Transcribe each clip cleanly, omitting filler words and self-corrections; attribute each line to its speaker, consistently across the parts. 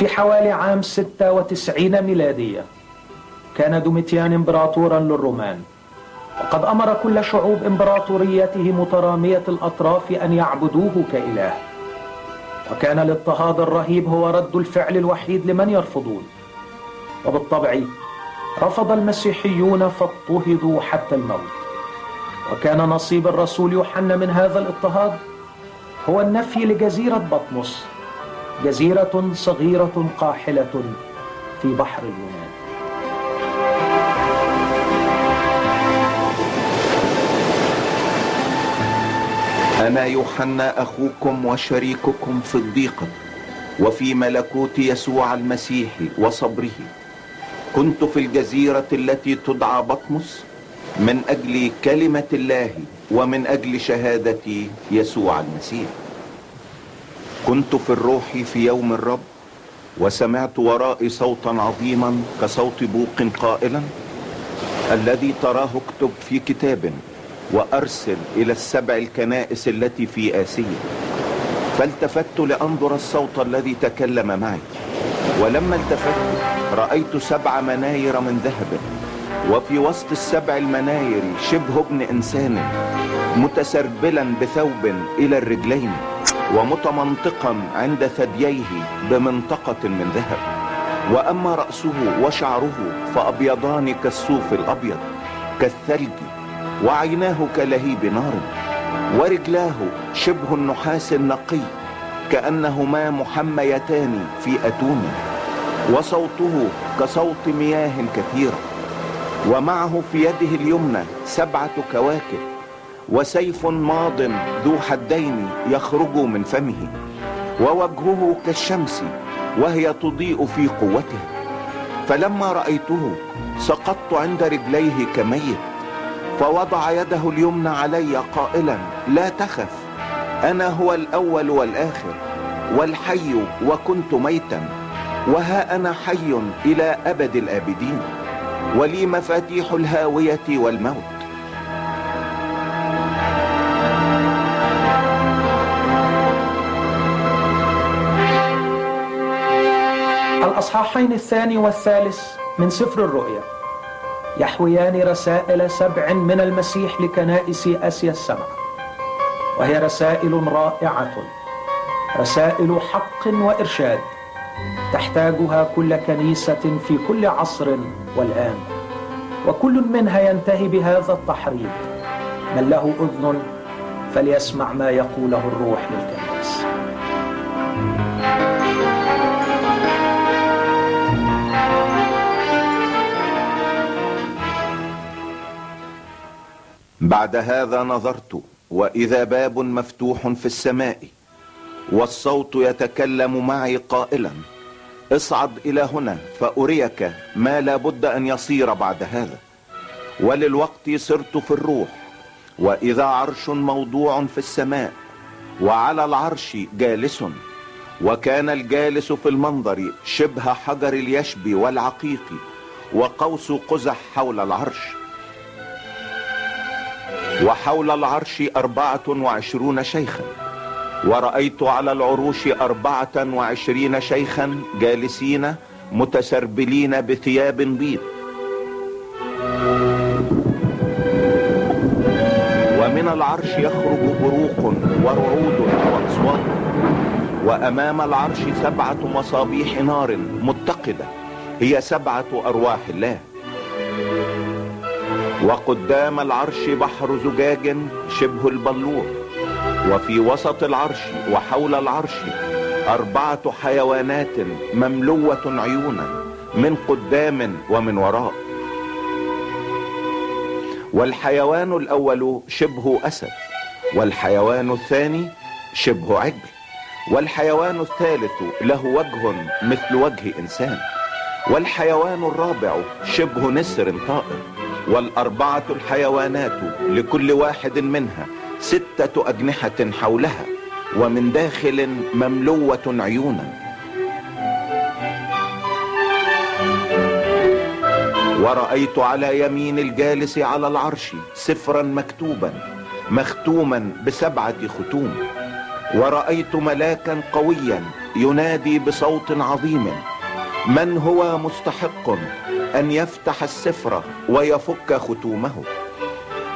Speaker 1: وفي حوالي عام 96 ميلادية كان دوميتيان امبراطورا للرومان، وقد أمر كل شعوب امبراطوريته مترامية الأطراف أن يعبدوه كإله، وكان الاضطهاد الرهيب هو رد الفعل الوحيد لمن يرفضون. وبالطبع رفض المسيحيون فاضطهدوا حتى الموت. وكان نصيب الرسول يوحنا من هذا الاضطهاد هو النفي لجزيرة بطمس، جزيرة صغيرة قاحلة في بحر اليونان.
Speaker 2: أنا يوحنا أخوكم وشريككم في الضيقة وفي ملكوت يسوع المسيح وصبره. كنت في الجزيرة التي تدعى بطمس من أجل كلمة الله ومن أجل شهادة يسوع المسيح. كنت في الروح في يوم الرب، وسمعت ورائي صوتا عظيما كصوت بوق قائلا: الذي تراه اكتب في كتاب وأرسل إلى السبع الكنائس التي في آسيا. فالتفت لأنظر الصوت الذي تكلم معي، ولما التفت رأيت 7 مناير من ذهب، وفي وسط ال7 المناير شبه ابن إنسان متسربلا بثوب إلى الرجلين، ومتمنطقا عند ثدييه بمنطقة من ذهب. وأما رأسه وشعره فأبيضان كالصوف الأبيض كالثلج، وعيناه كلهيب نار، ورجلاه شبه النحاس النقي كأنهما محميتان في أتون، وصوته كصوت مياه كثيرة. ومعه في يده اليمنى 7 كواكب، وسيف ماض ذو حدين يخرج من فمه، ووجهه كالشمس وهي تضيء في قوته. فلما رأيته سقطت عند رجليه كميت، فوضع يده اليمنى علي قائلا: لا تخف، أنا هو الأول والآخر والحي، وكنت ميتا وها أنا حي إلى أبد الآبدين، ولي مفاتيح الهاوية والموت.
Speaker 1: الأصحاحين 2 و3 من سفر الرؤيا يحويان رسائل 7 من المسيح لكنائس آسيا ال7، وهي رسائل رائعة، رسائل حق وإرشاد تحتاجها كل كنيسة في كل عصر والآن، وكل منها ينتهي بهذا التحريض: من له أذن فليسمع ما يقوله الروح للكنائس.
Speaker 2: بعد هذا نظرت، وإذا باب مفتوح في السماء، والصوت يتكلم معي قائلا: اصعد إلى هنا فأريك ما لا بد أن يصير بعد هذا. وللوقت صرت في الروح، وإذا عرش موضوع في السماء، وعلى العرش جالس، وكان الجالس في المنظر شبه حجر اليشب والعقيق، وقوس قزح حول العرش. وحول العرش 24 شيخا، ورأيت على العروش 24 شيخا جالسين متسربلين بثياب بيض، ومن العرش يخرج بروق ورعود واصوات، وأمام العرش 7 مصابيح نار متقدة، هي 7 أرواح الله. وقدام العرش بحر زجاج شبه البلور، وفي وسط العرش وحول العرش 4 حيوانات مملوة عيونا من قدام ومن وراء. والحيوان الأول شبه أسد، والحيوان الثاني شبه عجل، والحيوان الثالث له وجه مثل وجه إنسان، والحيوان الرابع شبه نسر طائر. والأربعة الحيوانات لكل واحد منها 6 أجنحة حولها، ومن داخل مملوة عيونا. ورأيت على يمين الجالس على العرش سفرا مكتوبا مختوما ب7 ختوم. ورأيت ملاكا قويا ينادي بصوت عظيم: من هو مستحق ان يفتح السفر ويفك ختومه؟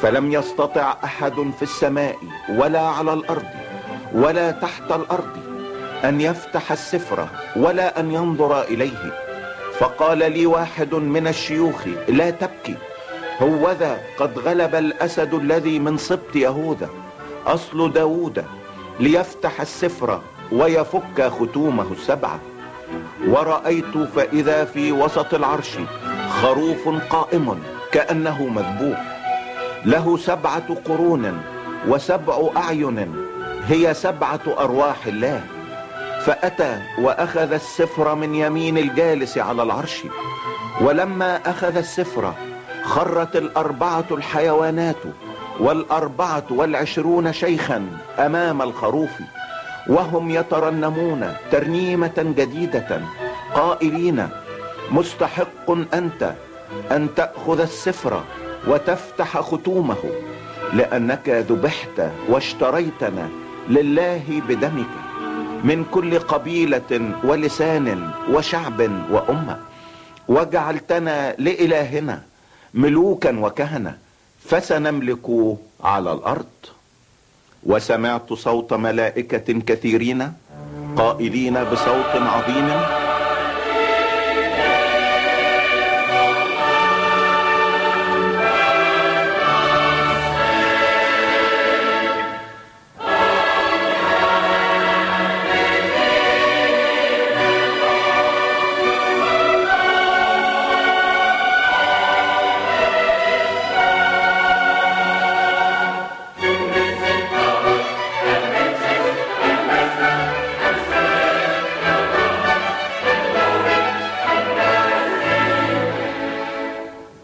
Speaker 2: فلم يستطع احد في السماء ولا على الارض ولا تحت الارض ان يفتح السفر ولا ان ينظر اليه. فقال لي واحد من الشيوخ: لا تبكي، هوذا قد غلب الاسد الذي من سبط يهوذا اصل داود ليفتح السفر ويفك ختومه السبعة. ورأيت فإذا في وسط العرش خروف قائم كأنه مذبوح، له 7 قرون و7 أعين، هي 7 أرواح الله. فأتى وأخذ السفر من يمين الجالس على العرش، ولما أخذ السفر خرت 4 الحيوانات وال24 شيخا أمام الخروف، وهم يترنمون ترنيمة جديدة قائلين: مستحق أنت أن تأخذ السفر وتفتح ختومه، لأنك ذبحت واشتريتنا لله بدمك من كل قبيلة ولسان وشعب وأمة، وجعلتنا لإلهنا ملوكا وكهنة، فسنملك على الأرض. وسمعت صوت ملائكة كثيرين قائلين بصوت عظيم: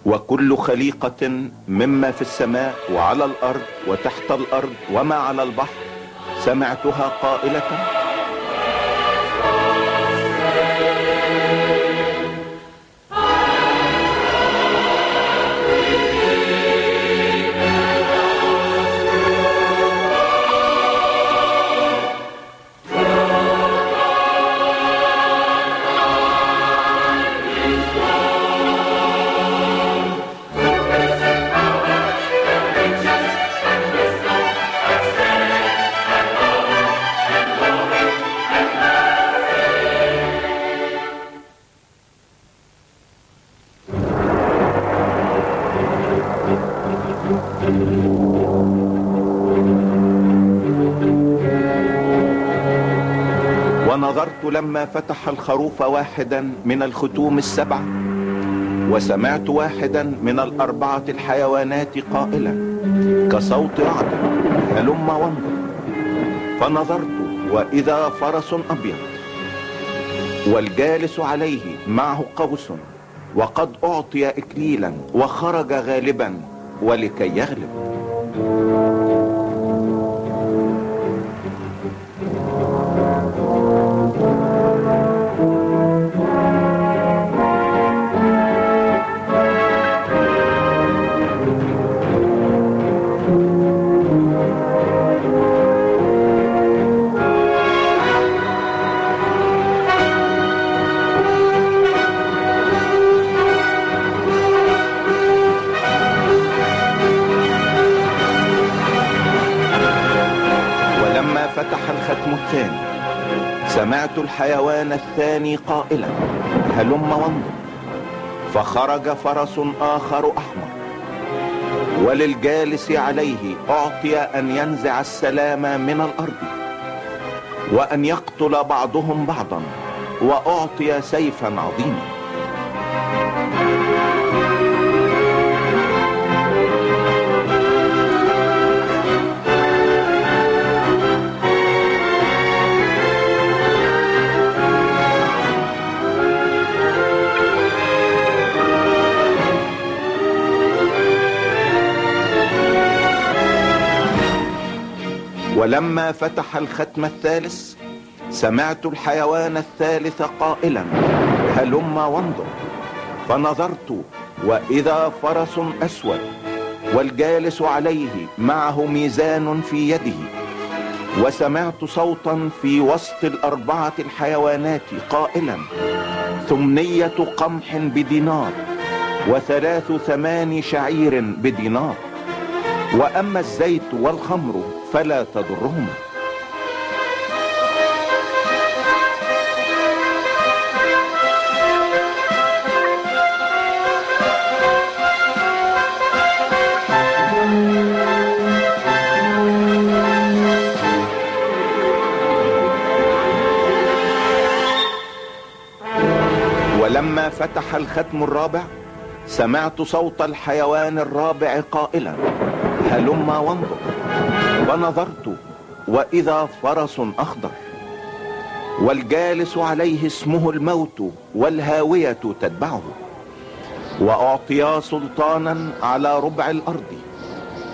Speaker 2: وكل خليقة مما في السماء وعلى الأرض وتحت الأرض وما على البحر سمعتها قائلة: ونظرت لما فتح الخروف واحدا من الختوم 7، وسمعت واحدا من 4 الحيوانات قائلا كصوت رعد: هلم وانظر. فنظرت وإذا فرس أبيض، والجالس عليه معه قوس، وقد أعطي إكليلا وخرج غالبا ولكي يغلب. فتح الختم الثاني، سمعت الحيوان الثاني قائلا: هلم وانظر. فخرج فرس آخر أحمر، وللجالس عليه أعطي أن ينزع السلام من الأرض، وأن يقتل بعضهم بعضا، وأعطي سيفا عظيما. ولما فتح الختم الثالث سمعت الحيوان الثالث قائلا: هلم وانظر. فنظرت وإذا فرس أسود، والجالس عليه معه ميزان في يده، وسمعت صوتا في وسط الأربعة الحيوانات قائلا: ثمنية قمح بدينار، وثلاث ثمان شعير بدينار، وأما الزيت والخمر فلا تضرهما. ولما فتح الختم الرابع سمعت صوت الحيوان الرابع قائلا: هلم وانظر. ونظرت وإذا فرس أخضر، والجالس عليه اسمه الموت، والهاوية تتبعه، وأعطيا سلطانا على ربع الأرض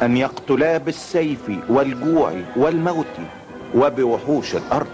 Speaker 2: أن يقتلا بالسيف والجوع والموت وبوحوش الأرض.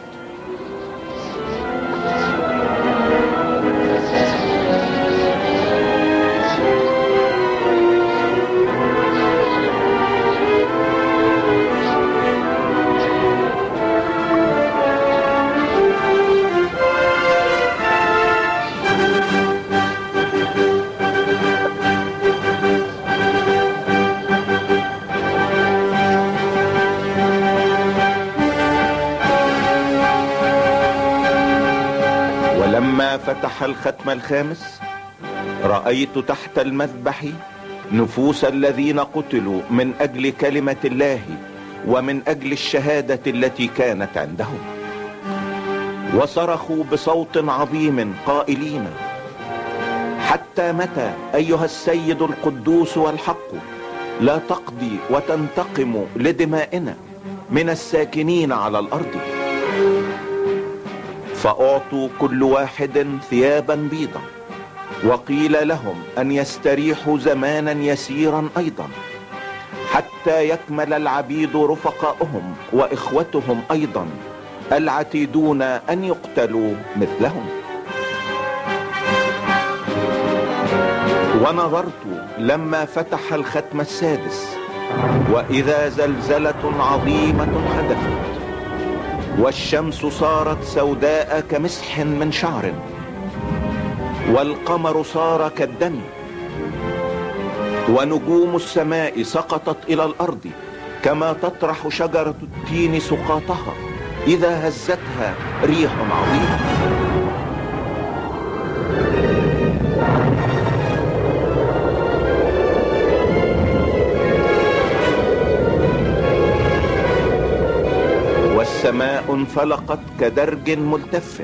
Speaker 2: ولما فتح الختم الخامس رأيت تحت المذبح نفوس الذين قتلوا من أجل كلمة الله ومن أجل الشهادة التي كانت عندهم، وصرخوا بصوت عظيم قائلين: حتى متى أيها السيد القدوس والحق لا تقضي وتنتقم لدمائنا من الساكنين على الأرض؟ فأعطوا كل واحد ثيابا بيضا، وقيل لهم أن يستريحوا زمانا يسيرا أيضا، حتى يكمل العبيد رفقائهم وإخوتهم أيضا العتيدون أن يقتلوا مثلهم. ونظرت لما فتح الختم السادس، وإذا زلزلة عظيمة حدثت، والشمس صارت سوداء كمسح من شعر، والقمر صار كالدم، ونجوم السماء سقطت إلى الأرض كما تطرح شجرة التين سقاطها إذا هزتها ريح عظيمة. والسماء انفلقت كدرج ملتف،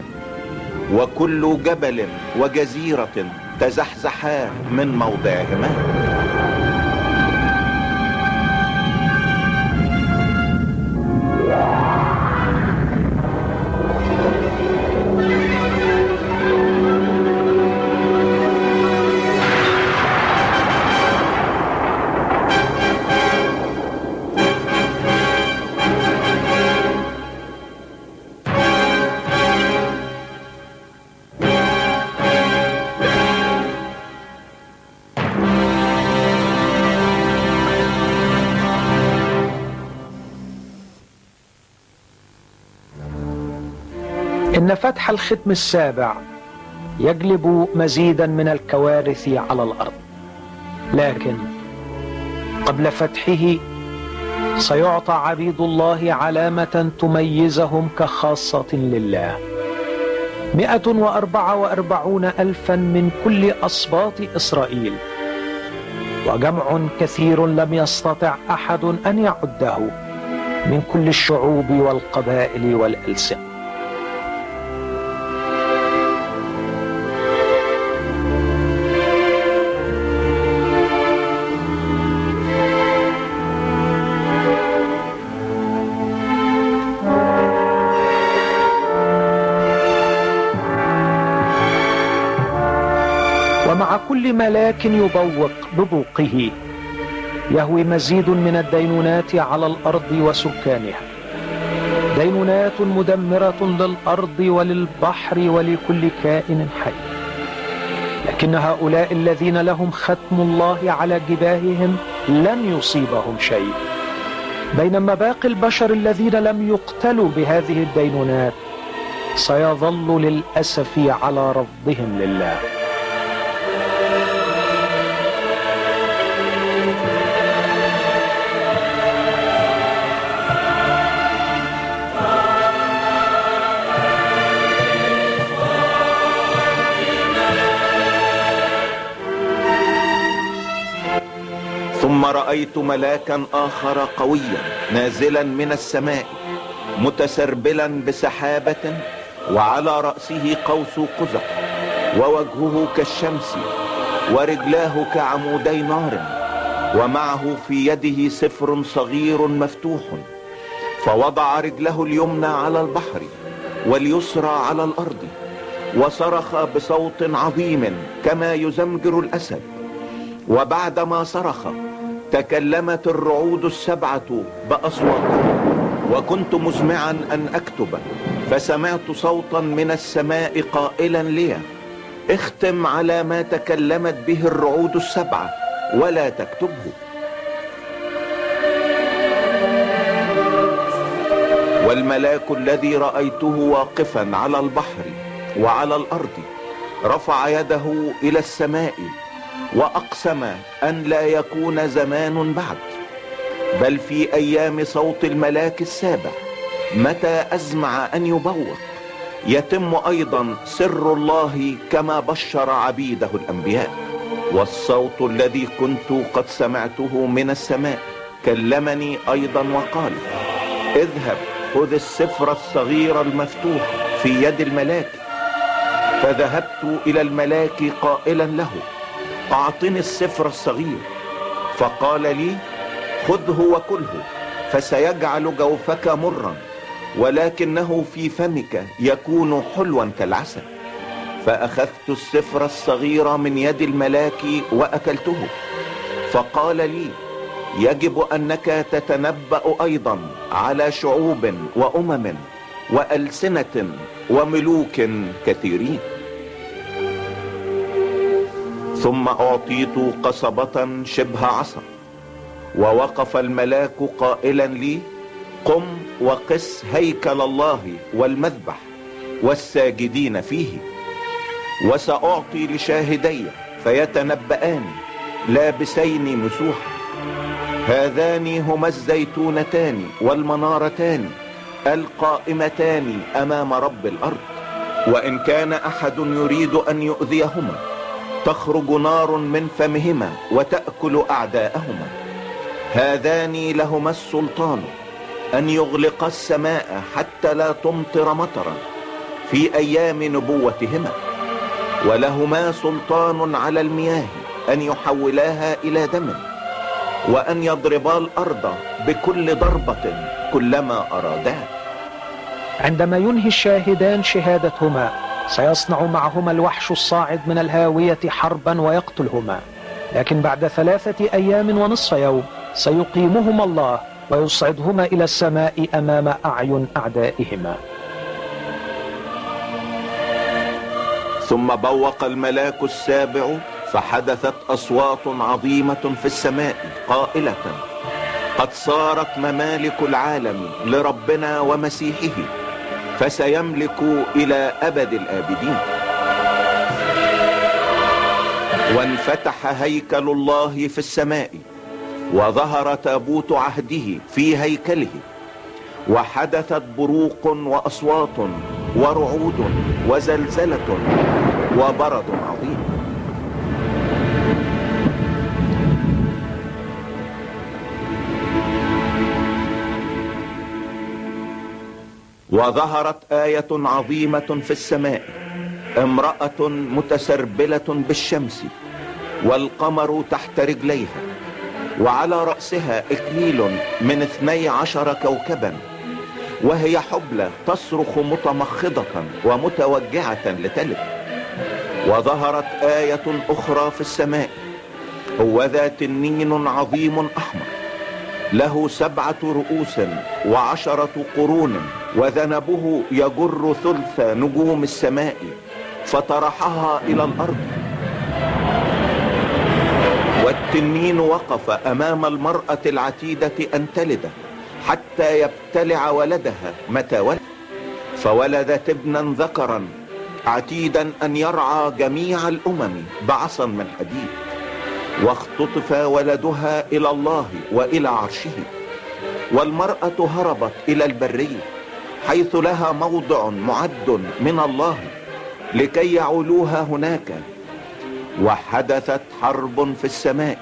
Speaker 2: وكل جبل وجزيرة تزحزحا من موضعهما.
Speaker 1: إن فتح الختم السابع يجلب مزيدا من الكوارث على الأرض، لكن قبل فتحه سيعطى عبيد الله علامة تميزهم كخاصة لله. 144,000 من كل أسباط إسرائيل، وجمع كثير لم يستطع أحد أن يعده من كل الشعوب والقبائل والألسنة. ومع كل ملاك يبوق ببوقه يهوي مزيد من الدينونات على الأرض وسكانها، دينونات مدمرة للأرض وللبحر ولكل كائن حي. لكن هؤلاء الذين لهم ختم الله على جباههم لن يصيبهم شيء، بينما باقي البشر الذين لم يقتلوا بهذه الدينونات سيظل للأسف على رفضهم لله.
Speaker 2: ثم رأيت ملاكا آخر قويا نازلا من السماء متسربلا بسحابة، وعلى رأسه قوس قزح، ووجهه كالشمس، ورجلاه كعمودي نار، ومعه في يده سفر صغير مفتوح، فوضع رجله اليمنى على البحر واليسرى على الأرض، وصرخ بصوت عظيم كما يزمجر الأسد. وبعدما صرخ تكلمت الرعود السبعة بأصواتها، وكنت مزمعا أن أكتب، فسمعت صوتا من السماء قائلا لي: اختم على ما تكلمت به الرعود السبعة ولا تكتبه. والملاك الذي رأيته واقفا على البحر وعلى الأرض رفع يده إلى السماء وأقسم أن لا يكون زمان بعد، بل في أيام صوت الملاك السابع متى أزمع أن يبوق يتم أيضا سر الله كما بشر عبيده الأنبياء. والصوت الذي كنت قد سمعته من السماء كلمني أيضا وقال: اذهب خذ السفر الصغير المفتوح في يد الملاك. فذهبت إلى الملاك قائلا له: أعطني السفر الصغير. فقال لي: خذه وكله، فسيجعل جوفك مرا، ولكنه في فمك يكون حلوا كالعسل. فأخذت السفر الصغير من يد الملاك وأكلته. فقال لي: يجب أنك تتنبأ أيضا على شعوب وأمم وألسنة وملوك كثيرين. ثم أعطيت قصبة شبه عصا، ووقف الملاك قائلا لي: قم وقس هيكل الله والمذبح والساجدين فيه، وسأعطي لشاهدي فيتنبأان لابسين مسوحا، هذان هما الزيتونتان والمنارتان القائمتان أمام رب الأرض، وإن كان أحد يريد أن يؤذيهما تخرج نار من فمهما وتأكل أعداءهما. هذان لهما السلطان أن يغلق السماء حتى لا تمطر مطرا في أيام نبوتهما، ولهما سلطان على المياه أن يحولاها إلى دم، وأن يضربا الأرض بكل ضربة كلما أرادا.
Speaker 1: عندما ينهي الشاهدان شهادتهما سيصنع معهما الوحش الصاعد من الهاوية حربا ويقتلهما، لكن بعد 3 أيام ونصف يوم سيقيمهما الله ويصعدهما إلى السماء أمام أعين أعدائهما.
Speaker 2: ثم بوق الملاك السابع، فحدثت أصوات عظيمة في السماء قائلة: قد صارت ممالك العالم لربنا ومسيحه، فسيملك إلى أبد الآبدين. وانفتح هيكل الله في السماء، وظهر تابوت عهده في هيكله، وحدثت بروق وأصوات ورعود وزلزلة وبرد عظيم. وظهرت آية عظيمة في السماء، امرأة متسربلة بالشمس والقمر تحت رجليها، وعلى رأسها إكليل من 12 كوكبا، وهي حبلى تصرخ متمخضة ومتوجعة لتلد. وظهرت آية أخرى في السماء، هوذا تنين عظيم أحمر له 7 رؤوس و10 قرون، وذنبه يجر ثلث نجوم السماء، فطرحها إلى الأرض. والتنين وقف أمام المرأة العتيدة أن تلد، حتى يبتلع ولدها متى ولد. فولدت ابنا ذكرا عتيدا ان يرعى جميع الامم بعصا من حديد. واختطف ولدها الى الله والى عرشه. والمرأة هربت الى البرية حيث لها موضع معد من الله لكي يعولوها هناك. وحدثت حرب في السماء،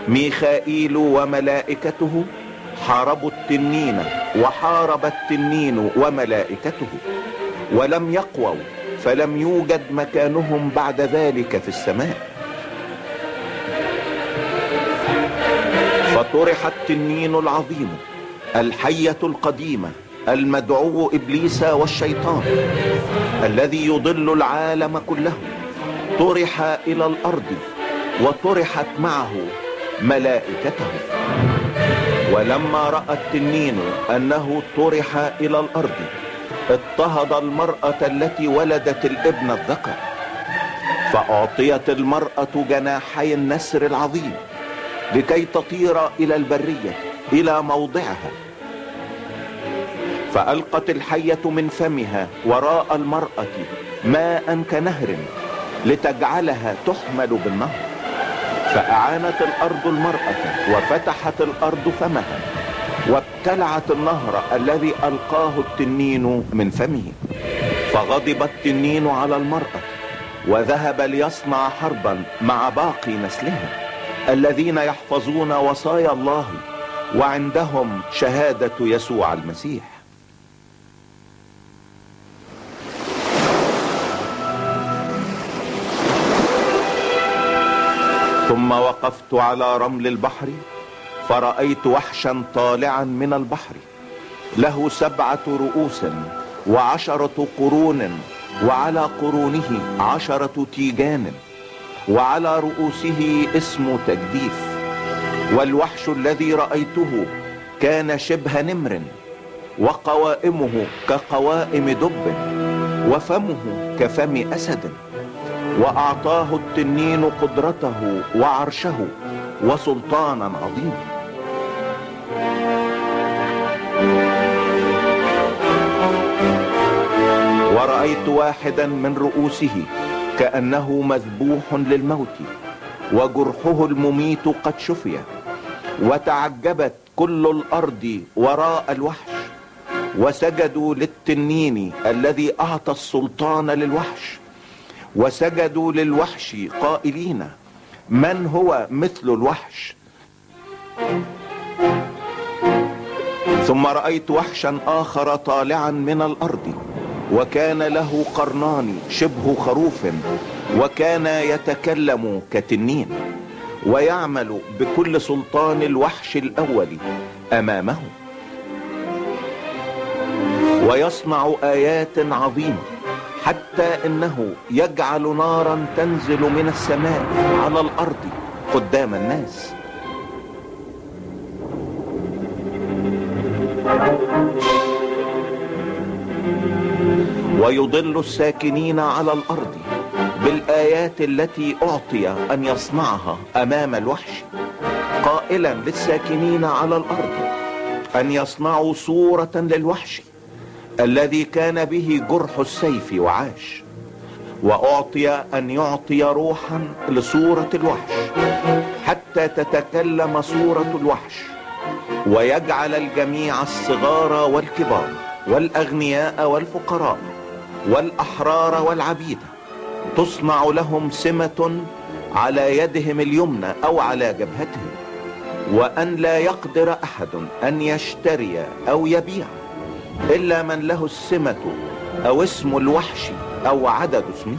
Speaker 2: ميخائيل وملائكته حاربوا التنين، وحارب التنين وملائكته ولم يقووا، فلم يوجد مكانهم بعد ذلك في السماء. فطرح التنين العظيم الحية القديمة المدعو إبليس والشيطان الذي يضل العالم كله، طرح إلى الأرض وطرحت معه ملائكته. ولما رأى التنين أنه طرح إلى الأرض اضطهد المرأة التي ولدت الابن الذكر. فأعطيت المرأة جناحي النسر العظيم لكي تطير إلى البرية إلى موضعها. فألقت الحية من فمها وراء المرأة ماء كنهر لتجعلها تحمل بالنهر. فأعانت الأرض المرأة وفتحت الأرض فمها وابتلعت النهر الذي ألقاه التنين من فمه. فغضب التنين على المرأة وذهب ليصنع حربا مع باقي نسلها الذين يحفظون وصايا الله وعندهم شهادة يسوع المسيح. ثم وقفت على رمل البحر فرأيت وحشا طالعا من البحر له 7 رؤوس و10 قرون، وعلى قرونه 10 تيجان، وعلى رؤوسه اسم تجديف. والوحش الذي رأيته كان شبه نمر، وقوائمه كقوائم دب، وفمه كفم أسد. وأعطاه التنين قدرته وعرشه وسلطانا عظيما. ورأيت واحدا من رؤوسه كأنه مذبوح للموت، وجرحه المميت قد شفي. وتعجبت كل الأرض وراء الوحش، وسجدوا للتنين الذي أعطى السلطان للوحش، وسجدوا للوحش قائلين: من هو مثل الوحش؟ ثم رأيت وحشا آخر طالعا من الأرض، وكان له قرنان شبه خروف، وكان يتكلم كتنين، ويعمل بكل سلطان الوحش الأول أمامه، ويصنع آيات عظيمة، حتى إنه يجعل نارا تنزل من السماء على الأرض قدام الناس. ويضل الساكنين على الأرض بالآيات التي أعطي أن يصنعها أمام الوحش، قائلا للساكنين على الأرض أن يصنعوا صورة للوحش الذي كان به جرح السيف وعاش. وأعطي أن يعطي روحا لصورة الوحش حتى تتكلم صورة الوحش، ويجعل الجميع الصغار والكبار والأغنياء والفقراء والأحرار والعبيد تصنع لهم سمة على يدهم اليمنى أو على جبهتهم، وأن لا يقدر أحد أن يشتري أو يبيع إلا من له السمة أو اسم الوحش أو عدد اسمه.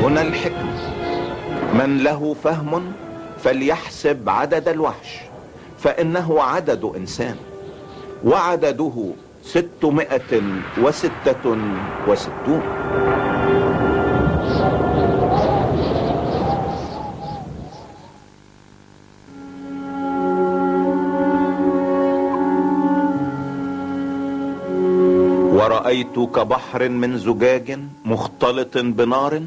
Speaker 2: هنا الحكمة: من له فهم فليحسب عدد الوحش، فإنه عدد إنسان، وعدده 666. ورأيت كبحر من زجاج مختلط بنار،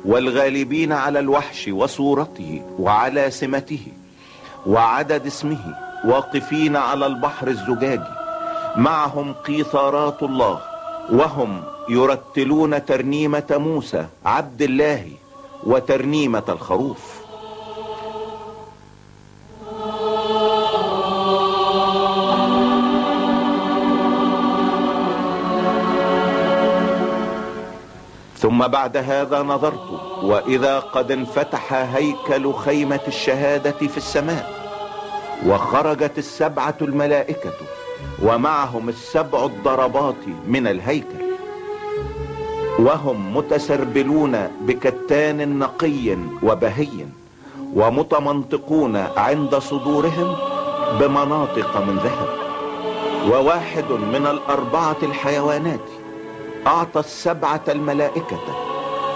Speaker 2: والغالبين على الوحش وصورته وعلى سمته وعدد اسمه واقفين على البحر الزجاجي، معهم قيثارات الله، وهم يرتلون ترنيمة موسى عبد الله وترنيمة الخروف. ثم بعد هذا نظرت وإذا قد انفتح هيكل خيمة الشهادة في السماء، وخرجت السبعة الملائكة ومعهم السبع الضربات من الهيكل، وهم متسربلون بكتان نقي وبهي، ومتمنطقون عند صدورهم بمناطق من ذهب. وواحد من الأربعة الحيوانات أعطى السبعة الملائكة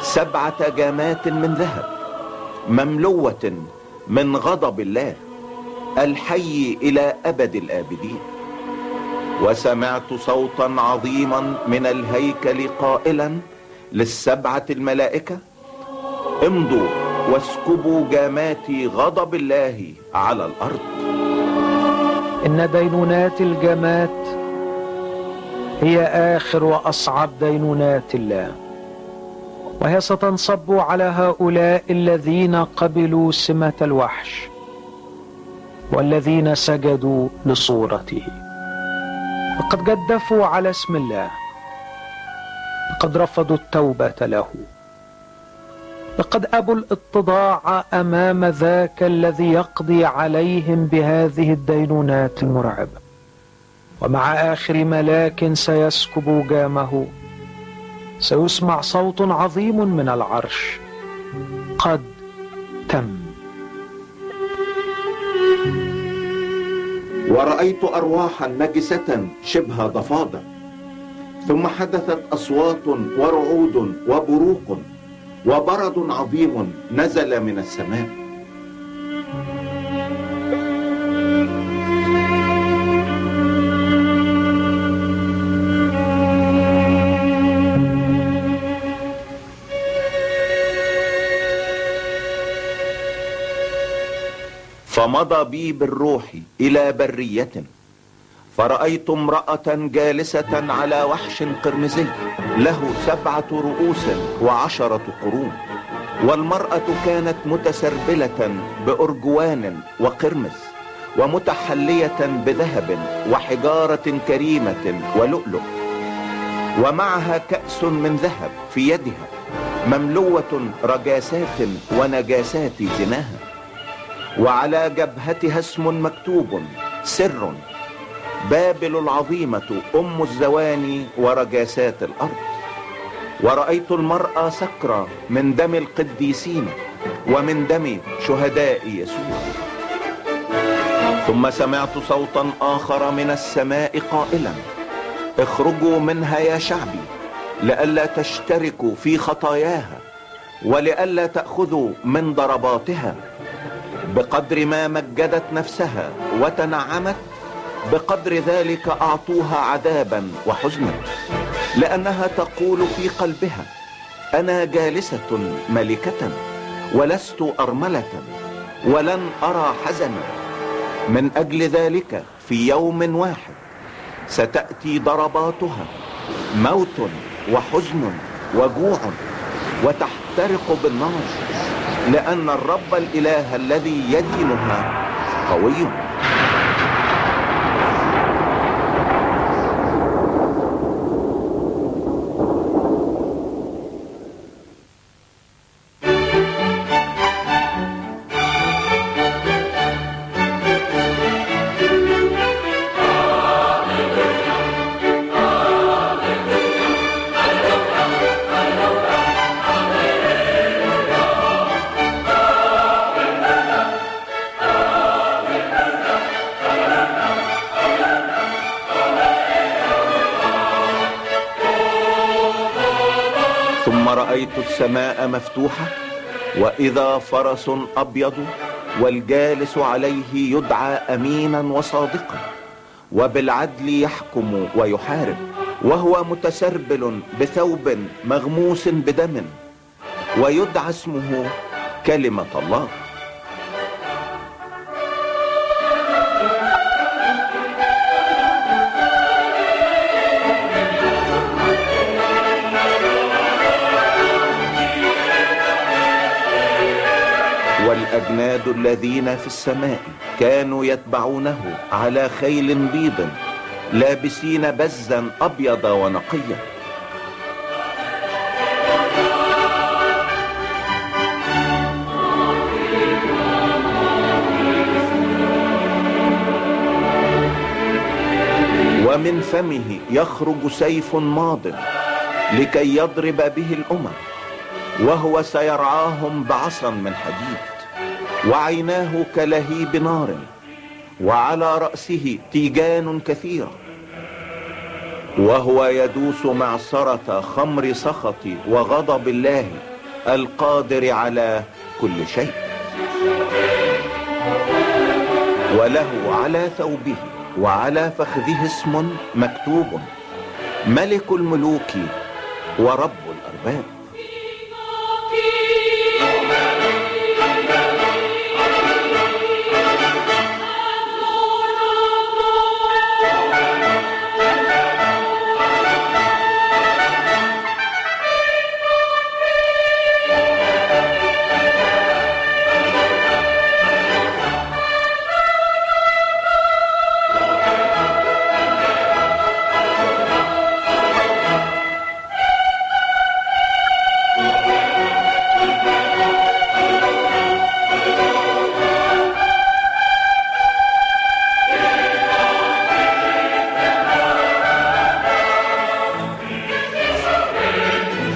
Speaker 2: 7 جامات من ذهب مملوة من غضب الله الحي إلى أبد الآبدين. وسمعت صوتا عظيما من الهيكل قائلا للسبعة الملائكة: امضوا واسكبوا جامات غضب الله على الأرض.
Speaker 1: إن دينونات الجامات هي آخر وأصعب دينونات الله، وهي ستنصب على هؤلاء الذين قبلوا سمة الوحش والذين سجدوا لصورته، وقد جدفوا على اسم الله، لقد رفضوا التوبة له، لقد أبوا الاتضاع أمام ذاك الذي يقضي عليهم بهذه الدينونات المرعبة. ومع آخر ملاك سيسكب جامه سيسمع صوت عظيم من العرش: قد تم.
Speaker 2: ورأيت أرواحا نجسة شبه ضفادع، ثم حدثت أصوات ورعود وبروق وبرد عظيم نزل من السماء. فمضى بي بالروح إلى برية، فرأيت امرأة جالسة على وحش قرمزي له 7 رؤوس و10 قرون، والمرأة كانت متسربلة بأرجوان وقرمز، ومتحلية بذهب وحجارة كريمة ولؤلؤ، ومعها كأس من ذهب في يدها مملوة رجاسات ونجاسات زناها، وعلى جبهتها اسم مكتوب: سر، بابل العظيمة أم الزواني ورجاسات الأرض. ورأيت المرأة سكرة من دم القديسين ومن دم شهداء يسوع. ثم سمعت صوتا آخر من السماء قائلا: اخرجوا منها يا شعبي، لئلا تشتركوا في خطاياها، ولئلا تأخذوا من ضرباتها. بقدر ما مجدت نفسها وتنعمت، بقدر ذلك أعطوها عذابا وحزنا، لأنها تقول في قلبها: أنا جالسة ملكة ولست أرملة ولن أرى حزنا. من أجل ذلك في يوم واحد ستأتي ضرباتها، موت وحزن وجوع وتحترق بالنار، لأن الرب الإله الذي يدينها قوي. ثم رأيت السماء مفتوحة، وإذا فرس أبيض، والجالس عليه يدعى أمينا وصادقا، وبالعدل يحكم ويحارب، وهو متسربل بثوب مغموس بدم، ويدعى اسمه كلمة الله. والأجناد الذين في السماء كانوا يتبعونه على خيل بيض، لابسين بزا أبيض ونقيا. ومن فمه يخرج سيف ماض لكي يضرب به الأمم، وهو سيرعاهم بعصا من حديد، وعيناه كلهيب نار، وعلى رأسه تيجان كثيرة، وهو يدوس معصرة خمر سخط وغضب الله القادر على كل شيء. وله على ثوبه وعلى فخذه اسم مكتوب: ملك الملوك ورب الأرباب.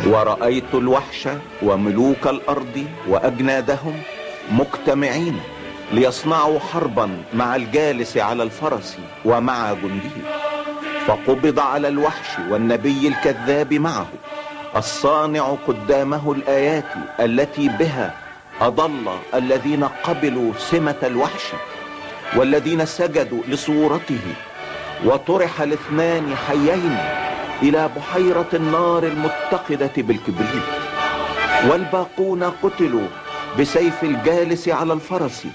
Speaker 2: ورأيت الوحش وملوك الأرض وأجنادهم مجتمعين ليصنعوا حربا مع الجالس على الفرس ومع جنده. فقبض على الوحش والنبي الكذاب معه، الصانع قدامه الآيات التي بها أضل الذين قبلوا سمة الوحش والذين سجدوا لصورته. وطرح الاثنان حيين إلى بحيرة النار المتقدة بالكبريت، والباقون قتلوا بسيف الجالس على الفرس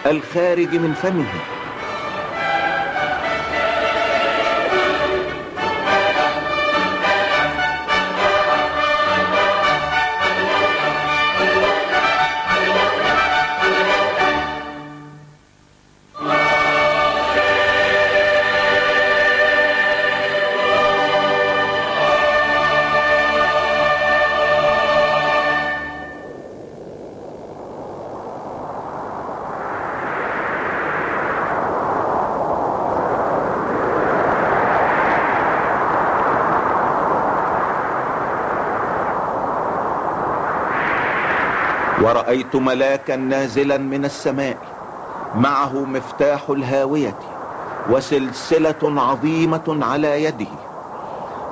Speaker 2: الخارج من فمه. ورأيت ملاكا نازلا من السماء، معه مفتاح الهاوية وسلسلة عظيمة على يده،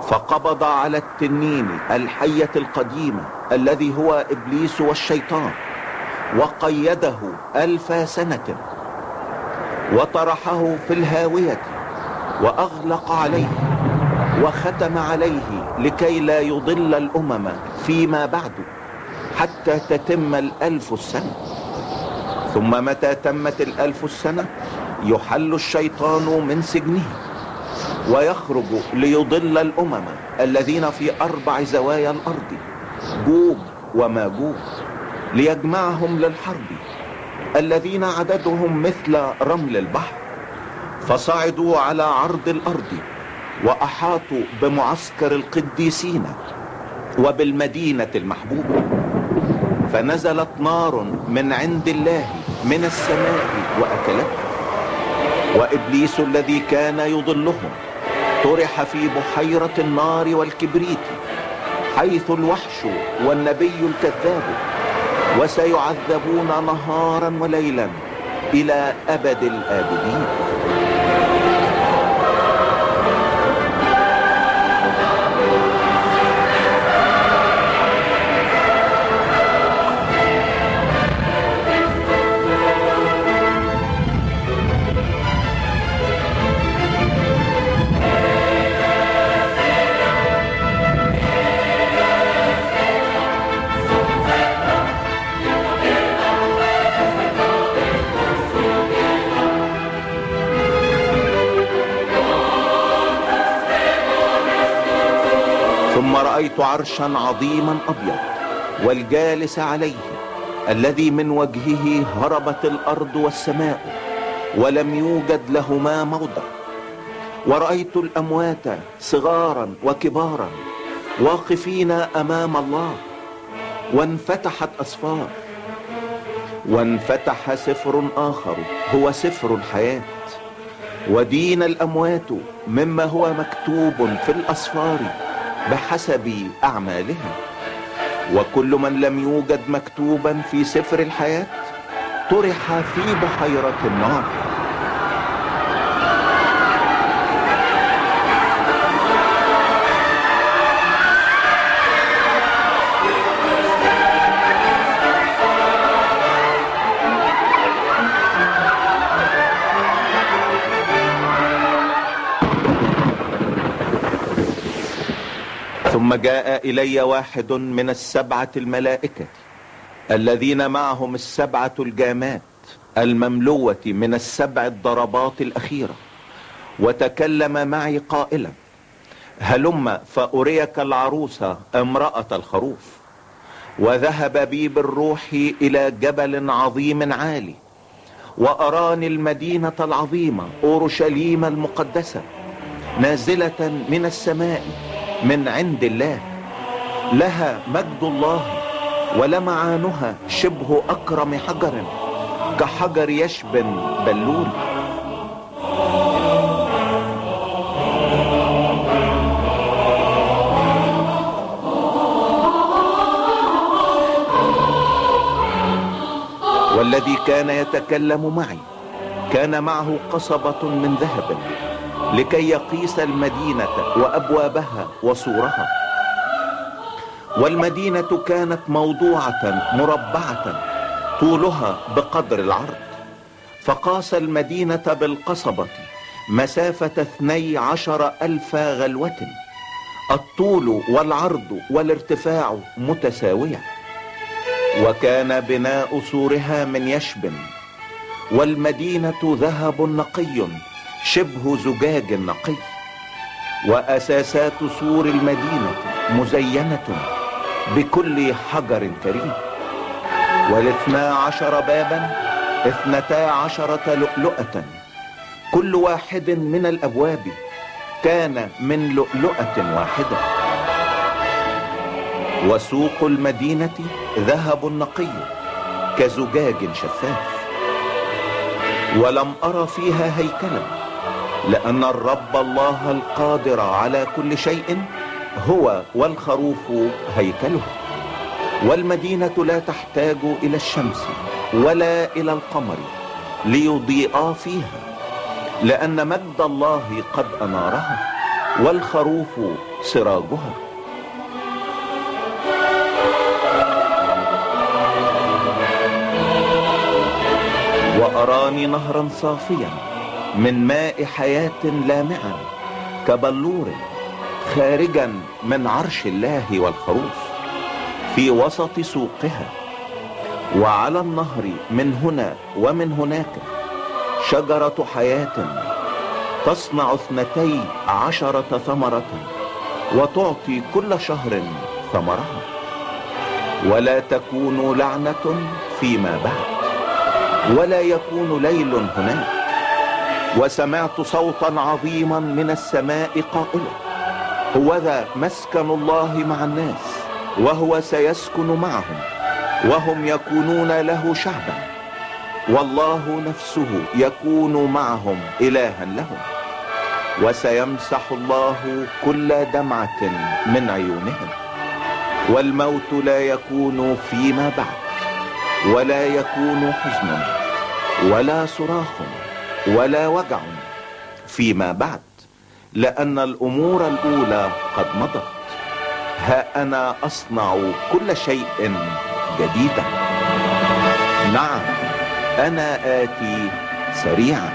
Speaker 2: فقبض على التنين الحية القديمة الذي هو إبليس والشيطان، وقيده 1000 سنة، وطرحه في الهاوية وأغلق عليه وختم عليه لكي لا يضل الأمم فيما بعد حتى تتم 1000 سنة. ثم متى تمت 1000 سنة يحل الشيطان من سجنه ويخرج ليضل الأمم الذين في 4 زوايا الأرض، جوج وماجوج، ليجمعهم للحرب، الذين عددهم مثل رمل البحر. فصعدوا على عرض الأرض وأحاطوا بمعسكر القديسين وبالمدينة المحبوبة. فنزلت نار من عند الله من السماء وأكلته، وإبليس الذي كان يضلهم طرح في بحيرة النار والكبريت، حيث الوحش والنبي الكذاب، وسيعذبون نهارا وليلا إلى أبد الآبدين. فرأيت عرشا عظيما أبيض والجالس عليه، الذي من وجهه هربت الأرض والسماء ولم يوجد لهما موضع. ورأيت الأموات صغارا وكبارا واقفين أمام الله، وانفتحت أسفار، وانفتح سفر آخر هو سفر الحياة، ودين الأموات مما هو مكتوب في الأسفار بحسب أعمالهم. وكل من لم يوجد مكتوبا في سفر الحياة طرح في بحيرة النار. ثم جاء إلي واحد من السبعة الملائكة الذين معهم السبعة الجامات المملوة من السبع الضربات الأخيرة، وتكلم معي قائلا: هلم فأريك العروسة امرأة الخروف. وذهب بي بالروح إلى جبل عظيم عالي، وأراني المدينة العظيمة أورشليم المقدسة نازلة من السماء من عند الله، لها مجد الله، ولمعانها شبه أكرم حجر كحجر يشبن بلول. والذي كان يتكلم معي كان معه قصبة من ذهب لكي يقيس المدينة وأبوابها وسورها. والمدينة كانت موضوعة مربعة طولها بقدر العرض، فقاس المدينة بالقصبة مسافة 12,000 غلوة، الطول والعرض والارتفاع متساوية. وكان بناء سورها من يشب، والمدينة ذهب نقي شبه زجاج نقي. وأساسات سور المدينة مزينة بكل حجر كريم. 12 بابا 12 لؤلؤة، كل واحد من الأبواب كان من لؤلؤة واحدة. وسوق المدينة ذهب نقي كزجاج شفاف. ولم أرى فيها هيكلا، لأن الرب الله القادر على كل شيء هو والخروف هيكله. والمدينة لا تحتاج إلى الشمس ولا إلى القمر ليضيئا فيها، لأن مجد الله قد أنارها، والخروف سراجها. وأراني نهرا صافيا من ماء حياة لامعا كبلور خارجا من عرش الله والخروف في وسط سوقها. وعلى النهر من هنا ومن هناك شجرة حياة تصنع 12 ثمرة، وتعطي كل شهر ثمرها، ولا تكون لعنة فيما بعد، ولا يكون ليل هناك. وسمعت صوتا عظيما من السماء قائلا: هوذا مسكن الله مع الناس، وهو سيسكن معهم، وهم يكونون له شعبا، والله نفسه يكون معهم إلها لهم. وسيمسح الله كل دمعة من عيونهم، والموت لا يكون فيما بعد، ولا يكون حزن ولا صراخ ولا وجع فيما بعد، لأن الأمور الأولى قد مضت. ها أنا أصنع كل شيء جديدا. نعم، أنا آتي سريعا.